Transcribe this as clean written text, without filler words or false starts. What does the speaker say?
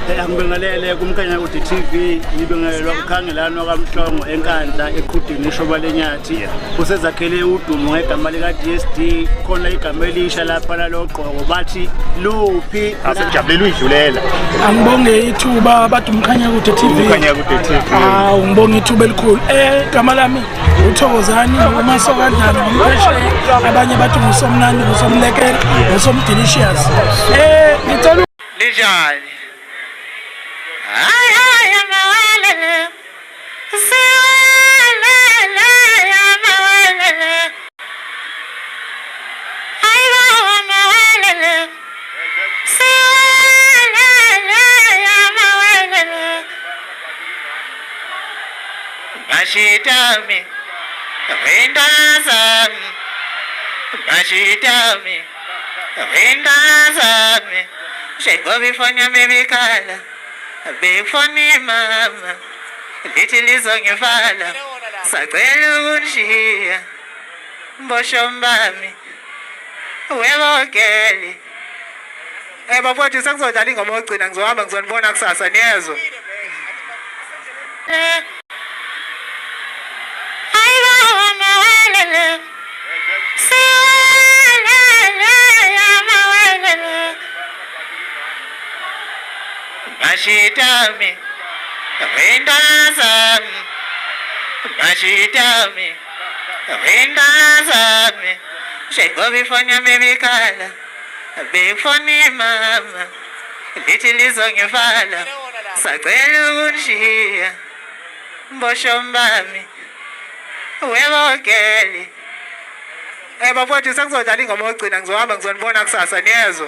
Angibingelele kumkhanya ukuthi TV ngibingelelwa ukukhangelana kwaMhlongo eNkandla eqhudini eshoba lenyathi usezakhele udumo ngegama lika DSD khona igama elisha lapha laloqoko bathi luphi asijabulele uyidlulela angibonge ithuba abantu umkhanya kude TV ngibonge ithuba elikhulu igama lami uThokozani uMasokandlana ngumpheshe abanye bathi ngusomnandi ngusomlekela ngusomdelicious ngicela linjani Bashitami, Vindazami, Bashitami, Vindazami, Sheko before you baby kala, before me mama, little is on your father, Sakwelu Unshia, Boshombami, whoever Kelly. Bafowethu sengizodlala ingoma yokugcina ngizohamba ngizonibona kusasa niyezwa. Bashitami, Vindazami, Bashitami, Vindazami, Sheko before you baby kala, before me mama, little is on your father, Sakwelu Unshia, Boshombami, whoever Kelly. Bafowethu sengizodlala ingoma yokugcina ngizohamba ngizonibona kusasa niyezwa.